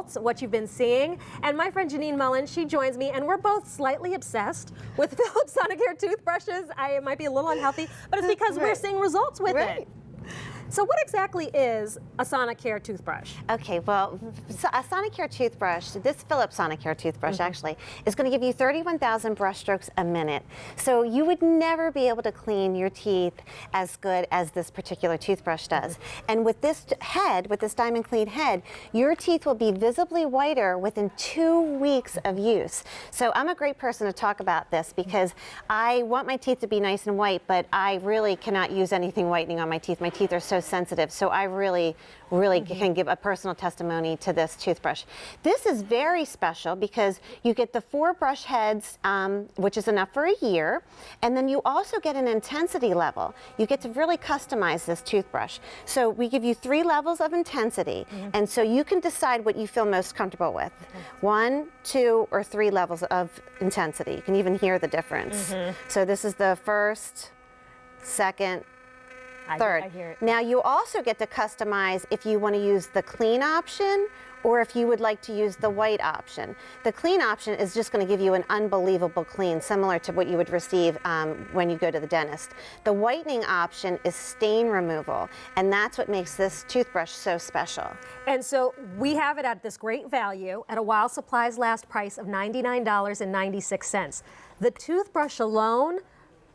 results, what you've been seeing. And my friend Janine Mullen, she joins me, and we're both slightly obsessed with Philips Sonicare toothbrushes. It might be a little unhealthy, but it's because we're seeing results with it. So what exactly is a Sonicare toothbrush? Okay, well, a Sonicare toothbrush, this Philips Sonicare toothbrush actually, is going to give you 31,000 brush strokes a minute. So you would never be able to clean your teeth as good as this particular toothbrush does. And with this head, with this Diamond Clean head, your teeth will be visibly whiter within 2 weeks of use. So I'm a great person to talk about this because I want my teeth to be nice and white, but I really cannot use anything whitening on my teeth. My teeth are so sensitive, so I really can give a personal testimony to this toothbrush. This is very special because you get the 4 brush heads, which is enough for a year, and then you also get an intensity level. You get to really customize this toothbrush. So we give you 3 levels of intensity, and so you can decide what you feel most comfortable with. 1, 2, or 3 levels of intensity. You can even hear the difference. So this is the first, second, third. I hear it. Now you also get to customize if you want to use the clean option or if you would like to use the white option. The clean option is just going to give you an unbelievable clean, similar to what you would receive when you go to the dentist. The whitening option is stain removal, and that's what makes this toothbrush so special. And so we have it at this great value at a while supplies last price of $99.96. The toothbrush alone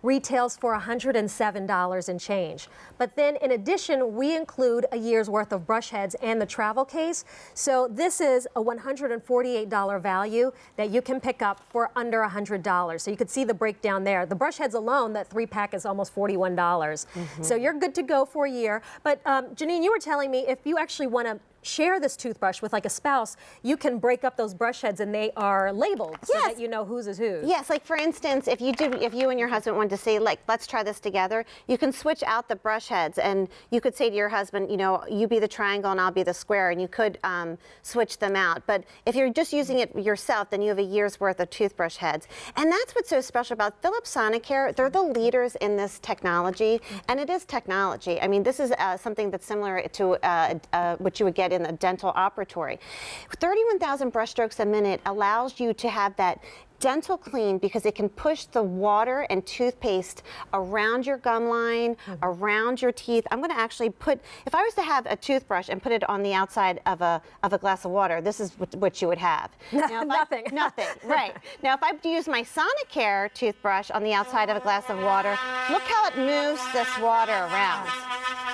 retails for $107 and change. But then in addition, we include a year's worth of brush heads and the travel case. So this is a $148 value that you can pick up for under $100. So you could see the breakdown there. The brush heads alone, that 3-pack is almost $41. So you're good to go for a year. But Janine, you were telling me if you actually want to share this toothbrush with like a spouse, you can break up those brush heads and they are labeled so that you know whose is whose. Yes, like for instance, if you and your husband wanted to say, like, let's try this together, you can switch out the brush heads, and you could say to your husband, you know, you be the triangle and I'll be the square, and you could switch them out. But if you're just using it yourself, then you have a year's worth of toothbrush heads. And that's what's so special about Philips Sonicare. They're the leaders in this technology, and it is technology. I mean, this is something that's similar to what you would get in a dental operatory. 31,000 brush strokes a minute allows you to have that dental clean because it can push the water and toothpaste around your gum line, around your teeth. I'm going to actually put, if I was to have a toothbrush and put it on the outside of a glass of water, this is what you would have. Now, Nothing. Nothing, right. Now if I use my Sonicare toothbrush on the outside of a glass of water, look how it moves this water around.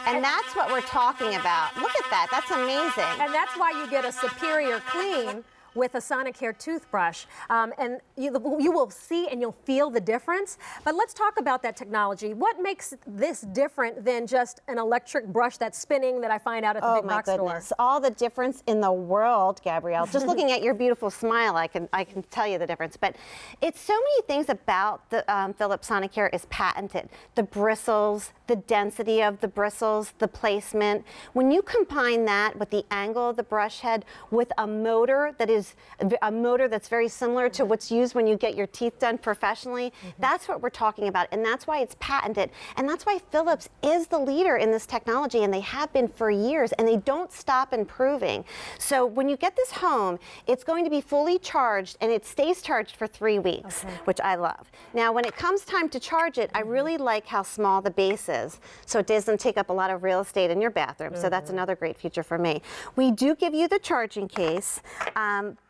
And that's what we're talking about. Look at that, that's amazing. And that's why you get a superior clean with a Sonicare toothbrush. And you will see and you'll feel the difference. But let's talk about that technology. What makes this different than just an electric brush that's spinning that I find out at the big box store? Oh my goodness, all the difference in the world, Gabrielle. Just looking at your beautiful smile, I can tell you the difference. But it's so many things about the Philips Sonicare is patented. The bristles, the density of the bristles, the placement. When you combine that with the angle of the brush head with a motor that is that's very similar to what's used when you get your teeth done professionally, that's what we're talking about, and that's why it's patented, and that's why Philips is the leader in this technology, and they have been for years, and they don't stop improving. So when you get this home, it's going to be fully charged, and it stays charged for 3 weeks, which I love. Now when it comes time to charge it, I really like how small the base is, so it doesn't take up a lot of real estate in your bathroom, so that's another great feature for me. We do give you the charging case,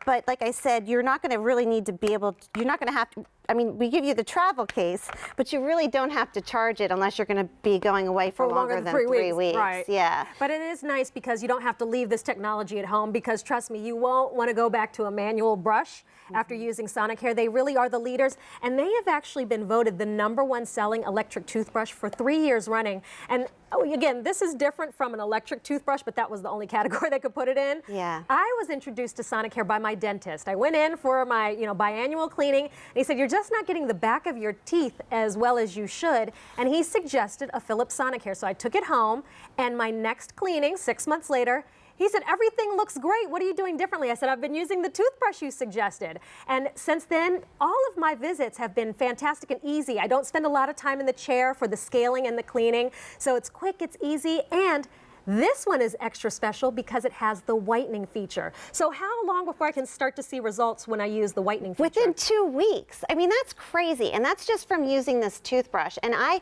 but like I said, you're not going to really need to be able to, you're not going to have to, I mean, we give you the travel case, but you really don't have to charge it unless you're going to be going away for longer than 3 weeks. Right. Yeah. But it is nice because you don't have to leave this technology at home, because trust me, you won't want to go back to a manual brush after using Sonicare. They really are the leaders, and they have actually been voted the #1 selling electric toothbrush for 3 years running. And again, this is different from an electric toothbrush, but that was the only category they could put it in. Yeah. I was introduced to Sonicare by my dentist. I went in for my biannual cleaning, and he said, you're just not getting the back of your teeth as well as you should, and he suggested a Philips Sonicare. So I took it home, and my next cleaning, 6 months later, he said, everything looks great. What are you doing differently? I said, I've been using the toothbrush you suggested. And since then, all of my visits have been fantastic and easy. I don't spend a lot of time in the chair for the scaling and the cleaning. So it's quick, it's easy, and This one is extra special because it has the whitening feature. So how long before I can start to see results when I use the whitening feature? Within 2 weeks. I mean, that's crazy. And that's just from using this toothbrush. And I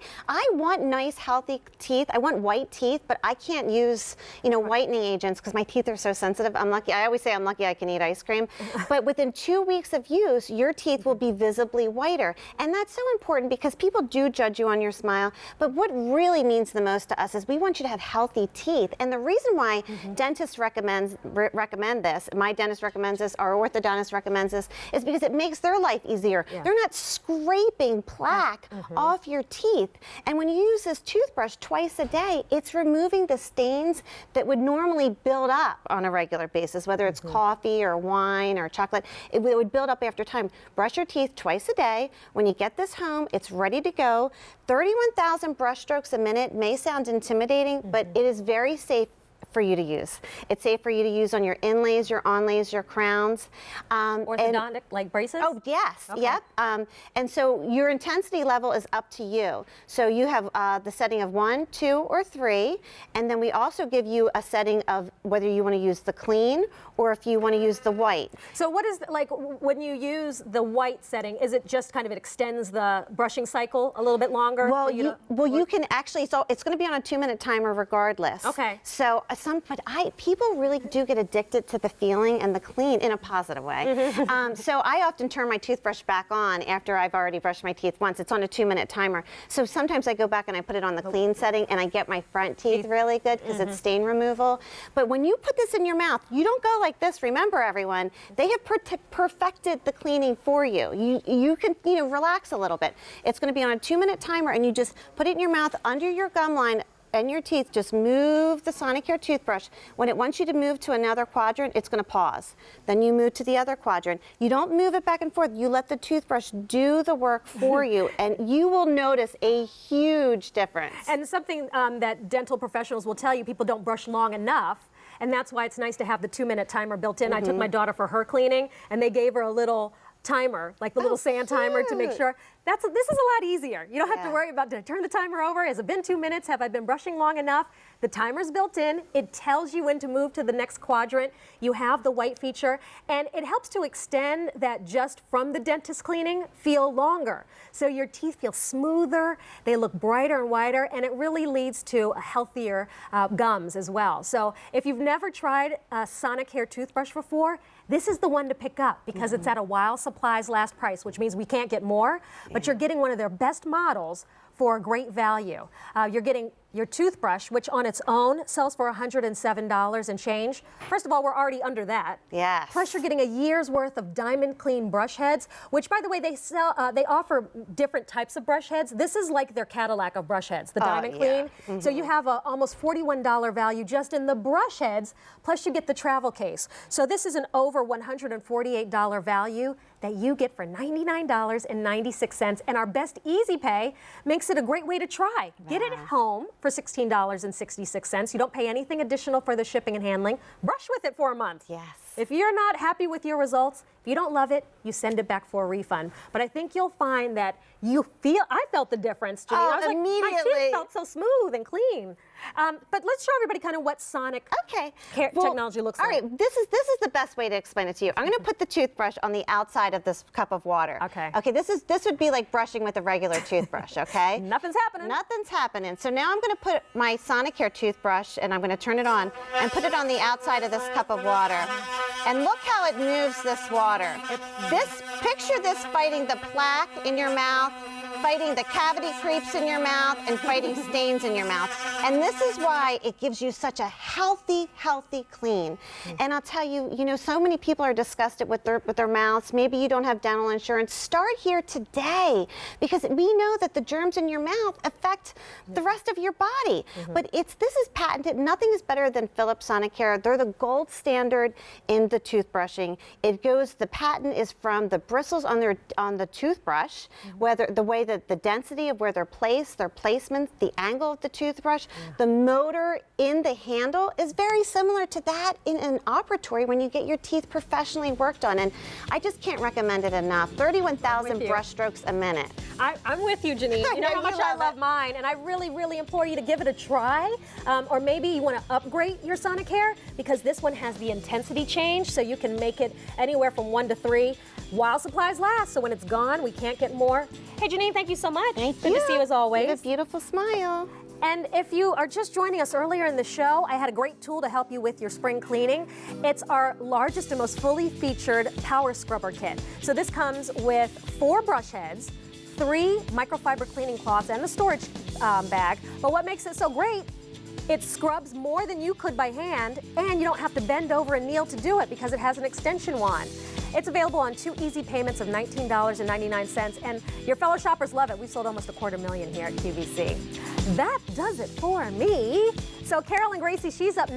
want nice, healthy teeth. I want white teeth, but I can't use, whitening agents because my teeth are so sensitive. I'm lucky. I always say I'm lucky I can eat ice cream. But within 2 weeks of use, your teeth will be visibly whiter. And that's so important because people do judge you on your smile. But what really means the most to us is we want you to have healthy teeth. And the reason why dentists recommend this, my dentist recommends this, our orthodontist recommends this, is because it makes their life easier. Yeah. They're not scraping plaque off your teeth. And when you use this toothbrush twice a day, it's removing the stains that would normally build up on a regular basis, whether it's coffee or wine or chocolate. It would build up after time. Brush your teeth twice a day. When you get this home, it's ready to go. 31,000 brush strokes a minute may sound intimidating, but it is very safe for you to use. It's safe for you to use on your inlays, your onlays, your crowns. Orthodontic, like braces? Oh, yes. Okay. Yep. And so your intensity level is up to you. So you have the setting of 1, 2, or 3. And then we also give you a setting of whether you want to use the clean or if you want to use the white. So what is, like, when you use the white setting, is it just kind of, it extends the brushing cycle a little bit longer? Well, you can actually, so it's going to be on a 2-minute timer regardless. Okay. So people really do get addicted to the feeling and the clean in a positive way. So I often turn my toothbrush back on after I've already brushed my teeth once. It's on a 2-minute timer. So sometimes I go back and I put it on the clean setting and I get my front teeth really good because it's stain removal. But when you put this in your mouth, you don't go like this. Remember, everyone, they have perfected the cleaning for you. You can relax a little bit. It's going to be on a 2-minute timer and you just put it in your mouth under your gum line and your teeth. Just move the Sonicare toothbrush. When it wants you to move to another quadrant, it's going to pause. Then you move to the other quadrant. You don't move it back and forth. You let the toothbrush do the work for you, and you will notice a huge difference. And something that dental professionals will tell you, people don't brush long enough. And that's why it's nice to have the 2-minute timer built in. I took my daughter for her cleaning, and they gave her a little timer, like the little sand timer, to make sure. This is a lot easier. You don't have to worry about, did I turn the timer over? Has it been 2 minutes? Have I been brushing long enough? The timer's built in. It tells you when to move to the next quadrant. You have the white feature, and it helps to extend that just from the dentist cleaning feel longer. So your teeth feel smoother, they look brighter and whiter, and it really leads to a healthier gums as well. So if you've never tried a Sonicare toothbrush before, this is the one to pick up because it's at a while supplies last price, which means we can't get more, but you're getting one of their best models for a great value. You're getting your toothbrush, which on its own sells for $107 and change. First of all, we're already under that. Yes. Plus, you're getting a year's worth of diamond clean brush heads, which, by the way, they offer different types of brush heads. This is like their Cadillac of brush heads, the diamond clean. So you have a almost $41 value just in the brush heads, plus you get the travel case. So this is an over $148 value that you get for $99.96. And our best easy pay makes it a great way to try. Get it at home for $16.66. You don't pay anything additional for the shipping and handling. Brush with it for a month. Yes. If you're not happy with your results, if you don't love it, you send it back for a refund. But I think you'll find that I felt the difference, Janine. I was immediately. Like, my teeth felt so smooth and clean. But let's show everybody kind of what Sonic technology looks like. All right, this is the best way to explain it to you. I'm going to put the toothbrush on the outside of this cup of water. Okay. Okay, this would be like brushing with a regular toothbrush, okay? Nothing's happening. Nothing's happening. So now I'm going to put my Sonicare toothbrush, and I'm going to turn it on and put it on the outside of this cup of water. And look how it moves this water. Picture this fighting the plaque in your mouth, fighting the cavity creeps in your mouth, and fighting stains in your mouth. And this is why it gives you such a healthy clean. And I'll tell you, so many people are disgusted with their mouths. Maybe you don't have dental insurance. Start here today, because we know that the germs in your mouth affect the rest of your body. But this is patented. Nothing is better than Philips Sonicare. They're the gold standard in the toothbrushing. The patent is from the bristles on the toothbrush, whether the way that that the density of where they're placed, their placement, the angle of the toothbrush, the motor in the handle is very similar to that in an operatory when you get your teeth professionally worked on. And I just can't recommend it enough. 31,000 brush strokes a minute. I'm with you, Janine. You know how much I love mine, and I really, really implore you to give it a try. Or maybe you want to upgrade your Sonicare because this one has the intensity change, so you can make it anywhere from 1 to 3 while supplies last. So when it's gone, we can't get more. Hey, Janine, thank you so much. Thank Good you. to see you as always. You have a beautiful smile. And if you are just joining us earlier in the show, I had a great tool to help you with your spring cleaning. It's our largest and most fully featured power scrubber kit. So this comes with 4 brush heads, 3 microfiber cleaning cloths, and the storage bag. But what makes it so great, it scrubs more than you could by hand, and you don't have to bend over and kneel to do it because it has an extension wand. It's available on 2 easy payments of $19.99, and your fellow shoppers love it. We've sold almost 250,000 here at QVC. That does it for me. So Carol and Gracie, she's up next.